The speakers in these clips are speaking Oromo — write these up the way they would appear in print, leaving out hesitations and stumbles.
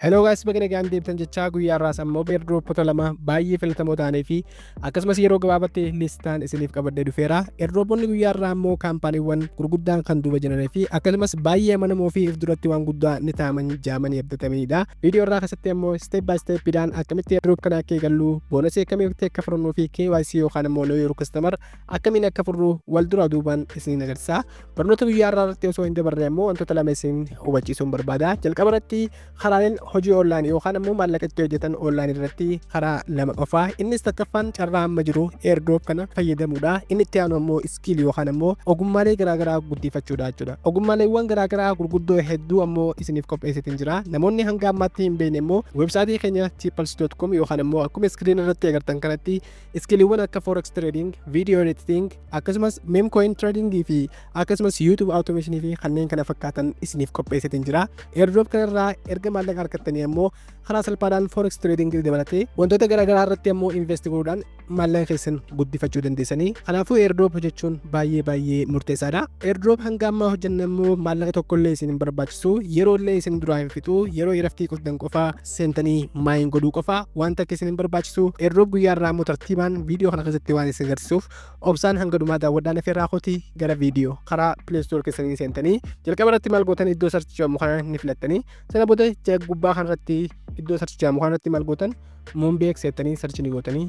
Hello guys, baga nagaan deebtan jechaa guyyaa irraas ammoo airdropota lama baay'ee filatamoo ta'anii fi akkasumas yeroo gabaabatti listaan isiniif qabadhee dhufeera. Airdroponni guyyaa irraa ammoo kaampaaniiwwan gurguddaan kan duuba jiranii fi akkasumas baay'ee amanamoo fi if duratti waan guddaa ni ta'aman jaamanii abdatamanidha. Viidiyoo irraa keessatti ammoo step by step bidaan akkamitti airdrop kana akka eegallu, boonasii akkamitti akka furannuu fi KYC yookaan ammoo yeroo customer akkamiin akka furru wal dura duubaan isin agarsiisa. Barnoota guyyaa irraa irratti osoo hin dabarre ammoo wantoota lama isin hubachiisuun barbaada. Jalqaba irratti karaaleen hojii online yookaan ammoo maallaqa itti hojjetan online irratti karaa lama qofa. Innis takkaffaan carraa amma jiru airdrop kana fayyadamuudha. Inni itti aanu ammoo skill yookaan ammoo ogummaalee garaagaraa guddifachuudha jechuudha. Ogummaaleewwan garaagaraa gurguddoo hedduu ammoo isiniif qopheessitin jira. Namoonni hanga ammaatti hin beekne immoo websaayitii keenya cheapals.com yookaan ammoo akkuma screen irratti agartan kanatti skilliiwwan akka forex trading, video editing, akkasumas meme coin trading fi akkasumas YouTube automation fi kanneen kana fakkaatan isiniif qopheessitin jira. Airdrop kanarraa erga maallaqa argattanii ammoo karaa salphaadhaan forex trading dabalatee wantoota garaagaraa irratti ammoo invest gochuudhaan maallaqa keessan guddifachuu dandeessanii. Kanaafuu airdrop jechuun baay'ee murteessaadha. Airdrop hanga ammaa hojjennu ammoo maallaqa tokkollee isin hin barbaachisu, yeroo illee isin duraa hin fixu, yeroo iraftii qofdan qofaa seentanii maayin godhuu qofaa wanta akka isin hin barbaachisu. Airdrop guyyaa irraa ammoo tartiibaan viidiyoo kana keessatti waan isin agarsiisuuf obsaan hanga dhumaa daawwadhaan afeerraa kooti gara viidiyoo karaa Play Store keessanii seentanii jalqaba irratti maal gootan iddoo search jedhamu kana ni filattanii sana booda gubbaa kanarratti iddoo search jedhamu kanarratti maal gootan MonBex jettanii search ni gootanii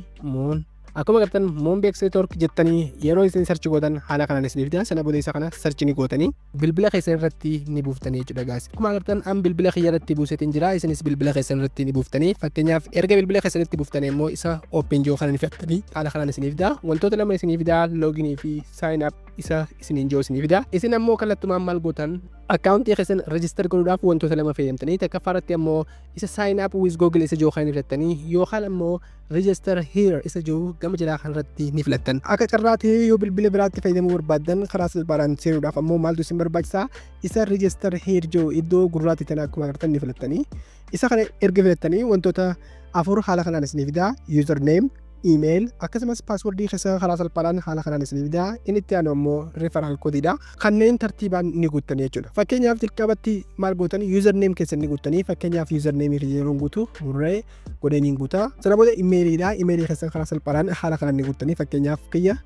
akkuma agartan MonBex network jettanii yeroo isin search gootan haala kanaan isiniif fida. Sana booda isa kana search ni gootanii bilbila keessan irratti ni buuftanii jechuudha guys. Akkuma agartan an bilbila kiyya irratti buusetiin jira, isinis bilbila keessan irratti ni buuftanii. Fakkeenyaaf erga bilbila keessan irratti buuftanii immoo isa open joo kana ni filattanii haala kanaan isiniif fida. Wantoota lama isiniif fida, login fi sign up isa isiniin joo isiniif fida. Isin ammoo kallattumaan maal gootan akkaawuntii keessan register godhuudhaaf wantoota lama fayyadamtanii takkaffaaratti ammoo isa sign up with Google isa joo kana ni filattanii yookaan ammoo register here isa joo gama jalaa kanarratti ni filattan. Akka carraatee yoo bilbila biraatti fayyadamuu barbaaddan karaa salphaadhaan seenuudhaaf ammoo maaltu isin barbaachisa? Isa register here joo iddoo gurraatti tan akkuma agartan ni filattanii. Isa kana erga filattanii wantoota afur haala kanaan isiniif fida. Username, email, akkasumas passwordii keessa karaa salphaadhaan haala kanaan isiniif fida. Inni itti aanu ammoo referral koodiidha. Kanneen tartiibaan ni guuttanii jechuudha. Fakkeenyaaf jalqabatti maal gootan username keessan ni guuttanii. Fakkeenyaaf username yeroo guutu murree godhanii guutaa. Sana booda emailiidha. Emailii keessa karaa salphaadhaan haala kanaan ni guuttanii. Fakkeenyaaf kiyya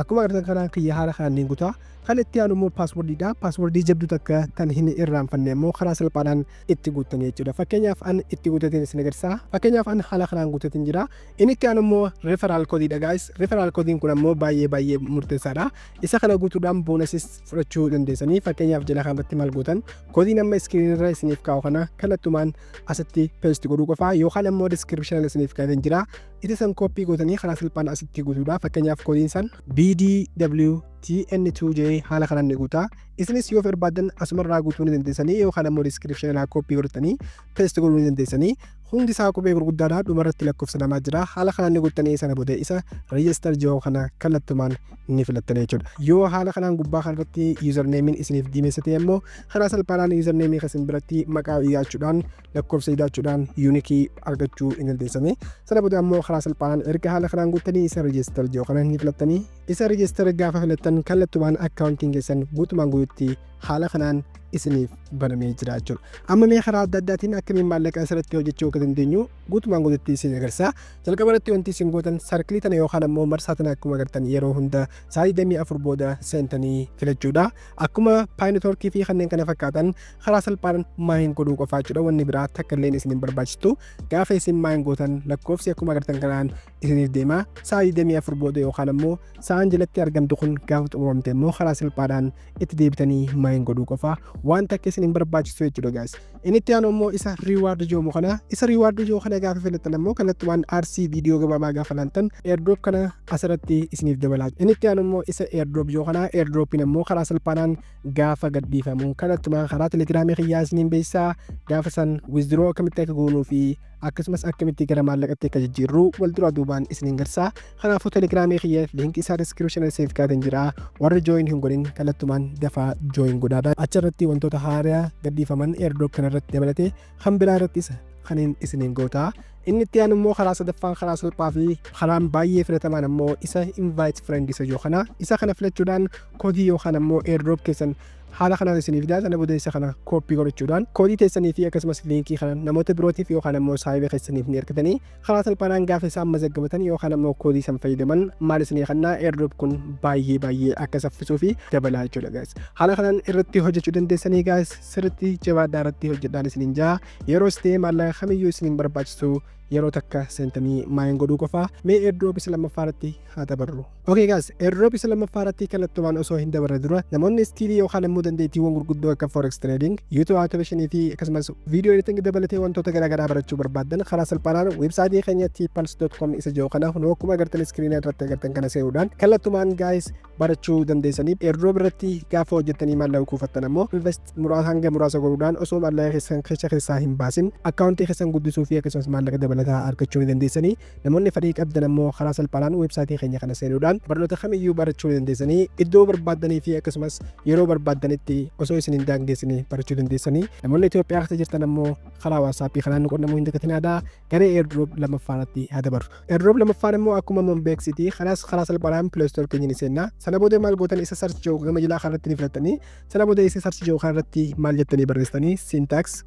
akkuma agartan kanaan kiyya haala kanaan ni guutaa. Kan itti aanu immoo passwordiidha. Passwordii jabduu takka tan hin irraanfanne immoo karaa salphaadhaan itti guuttanii jechuudha. Fakkeenyaaf an itti guuttatiin isin agarsiisa. Fakkeenyaaf an haala kanaan guuttatiin jira. Inni itti aanu immoo referral koodiidha guys. Referral koodiin kun ammoo baay'ee murteessaadha. Isa kana guutuudhaan boonasis fudhachuu dandeessanii. Fakkeenyaaf jala kanarratti maal gootan koodiin amma iskiriin irra isiniif kaa'u kana kallattumaan asitti paste godhuu qofaa yookaan ammoo description isiniif kaa'een jira. Isa san copy gootanii karaa salphaan asitti guutuudha. Fakkeenyaaf koodiin san BDWTN2J haala kanaan ni guutaa. Isinis yoo barbaadan asumarraa guutuu ni dandeessanii yookaan ammoo description irraa copy godhatanii paste godhuu ni dandeessanii. Hundi isaa qubee gurguddaadha. Dhumarratti lakkoofsa namaa jira. Haala kanaan ni guuttanii sana booda isa register joo kana kallattumaan ni filattanii jechuudha. Yoo haala kanaan gubbaa kanarratti username isiniif diimessate immoo karaa salphaadhaan username keessan biratti maqaa hidhachuudhaan lakkoofsa hidhachuudhaan unique argachuu ni dandeessanii. Sana booda ammoo karaa salphaadhaan erga haala kanaan guuttanii isa register joo kana ni filattanii. Isa register gaafa filattan kallattumaan akkaawuntiin keessan guutumaan guututti haala kanaan isiniif banamee jira jechuudha. Amma mee karaa adda addaatiin akkamiin maallaqa asirratti hojjechuu akka dandeenyu guutumaan guututti isin agarsiisa. Jalqaba irratti wanti isin gootan sarkilii tana yookaan ammoo marsaa tana akkuma agartan yeroo hunda sa'aatii 24 booda seentanii filachuudha. Akkuma paayinetworkii fi kanneen kana fakkaatan karaa salphaan maayin godhuu qofaa jechuudha. Wanni biraa takka illee isin hin barbaachistu. Gaafa isin maayin gootan lakkoofsi akkuma agartan kanaan isiniif deema. Sa'aatii 24 booda yookaan ammoo sa'aan jalatti argamtu kun gaafa xumuramte immoo karaa salphaadhaan itti deebitanii maayin godhuu qofaa. Wanta akka isin hin barbaachisu jechuudha guys. Inni itti aanu immoo isa reward joo kana. Isa reward joo kana gaafa filattan ammoo kallattumaan RC viidiyoo gabaabaa gaafa laantan airdrop kana asirratti isiniif dabala. Inni itti aanu immoo isa airdrop joo kana. Airdropiin ammoo karaa salphaadhaan gaafa gadhiifamu kallattumaan karaa telegiraamii kiyyaa isiniin beeksisaa. Gaafa san withdraw akkamitti akka goonuu fi akkasumas akkamitti gara maallaqatti akka jijjiirru wal duraa duubaan isiniin garsaa. Kanaafuu telegiraamii kiyya link isaa description isiniif kaa'een jira. Warri join hin godhin kallattumaan dafaa join godhaadha. Achirratti wantoota haaraa gadhiifaman airdrop kanarratti dabalatee kan biraa irrattis kanneen isiniin gootaa. Inni itti aanu immoo karaa sadaffaan karaa salphaa fi karaan baay'ee filatamaan ammoo isa invite friend isa joo kana. Isa kana filachuudhaan koodii yookaan ammoo airdrop keessan haala kanaan isiniif fidaa. Sana booda isa kana koppii godhachuudhaan koodii teessanii fi akkasumas liinkii kana namoota birootiif yookaan immoo saayiba keessaniif ni ergatanii karaa salphaadhaan gaafa isaan mazaggabatan yookaan immoo koodii san fayyadaman maal isinii kannaa airdrop kun baay'ee akka saffisuu fi dabalaa jechuudha guys. Haala kanaan irratti hojjechuu dandeessanii guys. Sirriitti jabaadhaa irratti hojjedhaan isiniin jaa. Yeroo istee maallaqa kamiyyuu isiniin barbaachisu yeroo takka sentanii maayin godhuu qofaa. Mee airdrop isa lammaffaa irratti haa dabarru. Okay guys, airdrop isa lammaffaa irratti kallattumaan osoo hin dabarre dura namoonni iskiilii yookaan immoo dandeettiiwwan gurguddoo akka forex trading, YouTube automation fi akkasumas video editing dabalatee wantoota garaagaraa barachuu barbaadan karaa salphaadhaan websaayitii keenya tpals.com isa jiru kana akkuma agartan iskiriinii irratti agartan kana seenuudhaan kallattumaan guys barachuu dandeessanii airdrop irratti gaafa hojjettanii maallaqa kuufattan ammoo invest hanga muraasa godhuudhaan osoo maallaqa keessaa hin baasin akkaawuntii keessan guddisuu fi akkasumas maallaqa dabalataa argachuu dandeessanii. Namoonni fedhii qabdan ammoo karaa salphaadhaan websaayitii keenya kana seenuudhaan barnoota kamiyyuu barachuu dandeessanii iddoo barbaadanii fi akkasumas yeroo barbaadanitti osoo isin hin daangeessanii barachuu dandeessanii. Namoonni Itoophiyaa keessa jirtan ammoo karaa waatsaappii kanaan qunnamuu hin dagatinaa. Garee airdrop lammaffaatti haa dabarru. Airdrop lammaffaan immoo akkuma MonBexitii kanas karaa salphaadhaan Play Store keenya ni seenna. Sana booda maal gootan isa search jiru gama jalaa kanarratti ni filattanii. Sana booda isa search jiru kanarratti maal jettanii barreessitanii syntax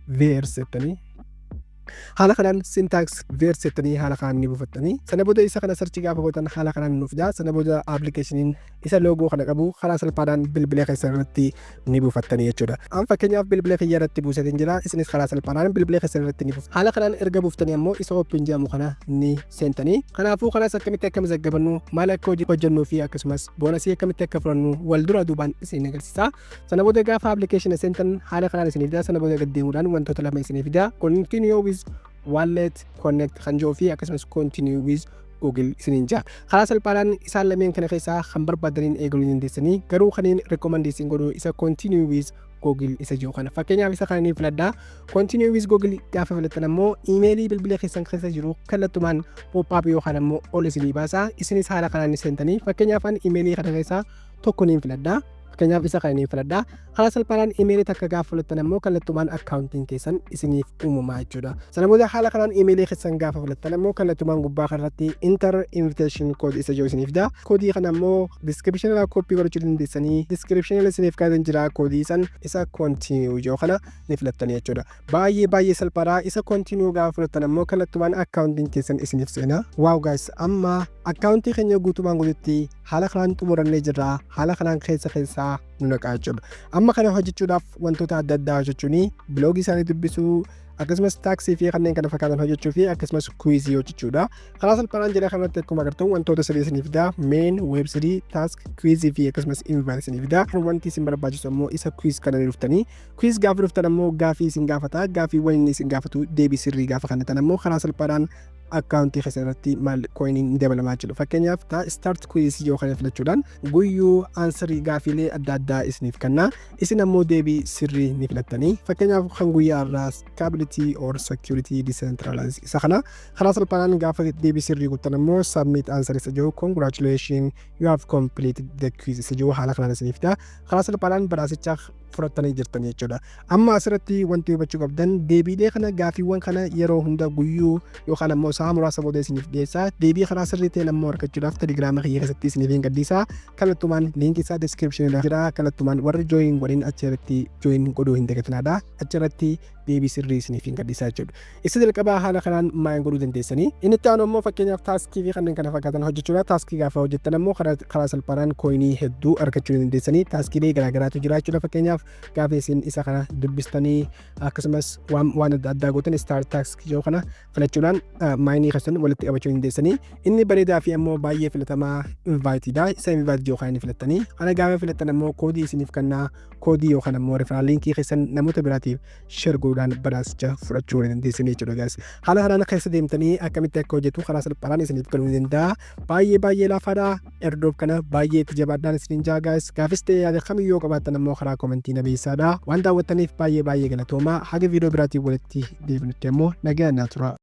verse jettanii haala kanaan syntax verse jettanii haala kanaan ni buufattanii. Sana booda isa kana search gaafa gootan haala kanaan nuuf jaa. Sana booda appilikeeshiniin isa loogoo kana qabu karaa salphaadhaan bilbila keessan irratti ni buufattanii jechuudha. An fakkeenyaaf bilbila kiyya irratti buusatiin jira. Isinis karaa salphaadhaan bilbila keessan irratti ni buufatu. Haala kanaan erga buuftanii ammoo isa open jedhamu kana ni seentanii. Kanaafuu kanas akkamitti akka mazaggabannu maal akka hojjennuu fi akkasumas boonasii akkamitti akka fudhannu wal dura duubaan isin agarsiisa. Sana booda gaafa appilikeeshina seentan haala kanaan isin fida. Sana booda gaddeemuudhaan wantoota lama isin fida. Continue with wallet connect kan jiru fi akkasumas continue with Google isiniin jaa. Karaa salphaadhaan isaan lameen kana keessaa kan barbaadaniin eegaluu dandeessanii. Garuu kanneen recommendation godhu isa continue with Google isa jiru kana. Fakkeenyaaf isa kana ni filadhaa. Continue with Google gaafa filattan ammoo iimeelii bilbila keessan keessa jiru kallattumaan pop-up yookaan ammoo ol isinii baasa. Isinis haala kanaan ni seentanii. Fakkeenyaaf iimeelii kana keessaa tokko ni filadhaa. Fakkeenyaaf isa kana ni filadhaa. Karaa salphaadhaan iimeelii takka gaafa filattan ammoo kallattumaan akkaawuntiin keessan isiniif uumamaa jechuudha. Sana booda haala kanaan iimeelii keessan gaafa filattan ammoo kallattumaan gubbaa kanarratti enter invitation code isa jiru isiniif fida. Koodii kana ammoo description irraa koppii godhachuu dandeessanii. Description irra isiniif kaa'atan jira koodii san isa continue jiru kana ni filattanii jechuudha. Baay'ee salphaadha. Isa continue gaafa filattan ammoo kallattumaan akkaawuntiin keessan isiniif seena. Wow guys, amma akkaawuntii keenya guutumaan guututti haala kanaan xumurannee jirra. Haala kanaan keessa nu naqaa jechuudha. Amma kana hojjechuudhaaf wantoota adda addaa hojjechuuni biloogii isaanii dubbisuu akkasumas taaksii fi kanneen kana fakkaatan hojjechuu fi akkasumas kuizii hojjechuudha. Karaa salphaadhaan jala kanatti akkuma agartan wantoota sadii isiniif fida. Main, web 3, task, kuizii fi akkasumas invite isiniif fida. Wanti isin barbaachisu ammoo isa kuiz kana dhuftanii. Kuiz gaafa dhuftan ammoo gaafii isin gaafata. Gaafiiwwan inni isin gaafatu deebii sirrii gaafa kannatan ammoo karaa salphaadhaan akkaawuntii keessan irratti maal koiniin dabalamaa jiru. Fakkeenyaaf start quiz yookaan filachuudhaan guyyuu aansarii gaafiilee adda addaa isiniif kenna. Isin ammoo deebii sirrii ni filattanii. Fakkeenyaaf kan guyyaa irraa stability or security decentralized isa kana karaa salphaadhaan gaafa deebii sirrii guutan ammoo submit answer isa jiru congratulations you have completed the quiz isa jiru haala kanaan isiniif fida. Karaa salphaadhaan badhaasicha fudhattanii jirtan jechuudha. Amma asirratti wanti hubachuu qabdan deebiilee kana gaafiiwwan kana yeroo hunda guyyuu yookaan ammoo sa'a muraasa booda isiniif dhiyeessa. Deebii karaa sirrii ta'een ammoo argachuudhaaf telegiraama kiyya keessatti isiniif hin gadhiisa. Kallattumaan liinkii isaa description irra jira. Kallattumaan warri join godhin achirratti join godhuu hin dagatinaadha. Achirratti deebii sirrii isiniif hin gadhiisaa jechuudha. Isa jalqabaa haala kanaan maayin godhuu dandeessanii. Inni itti aanu ammoo fakkeenyaaf taaskii fi kanneen kana fakkaatan hojjechuudha. Taaskii gaafa hojjettan ammoo karaa salphaadhaan koinii hedduu argachuu dandeessanii. Taaskiilee garaagaraatu jira jechuudha. Fakkeenyaaf gaafa isin isa kana dubbistanii akkasumas waan adda addaa gootan start task yoo kana filachuudhaan maayinii keessan walitti qabachuu dandeessanii. Inni bareedaa fi ammoo baay'ee filatamaa inviteedha. Isa invite yoo kana filattanii ana gaafa filattan ammoo koodii isiniif kennaa. Koodii yookaan ammoo referral linkii keessan namoota biraatiif share godhuudhaan badhaasicha fudhachuu dandeessanii jechuudha guys. Haala kanaan keessa deemtanii akkamitti akka hojjetu karaa salphaadhaan isiniif kennuu danda'a. Baay'ee laafaadha. Airdrop kana baay'ee itti jabaadhaan isiniin jaa guys. Gaafis ta'ee yaada kamiyyuu qabaattan ammoo karaa komentii na beeksisaa. Waan daawwattaniif baay'ee galatooma. Haga viidiyoo biraatiin walitti deebinutti ammoo nagaan naa tura.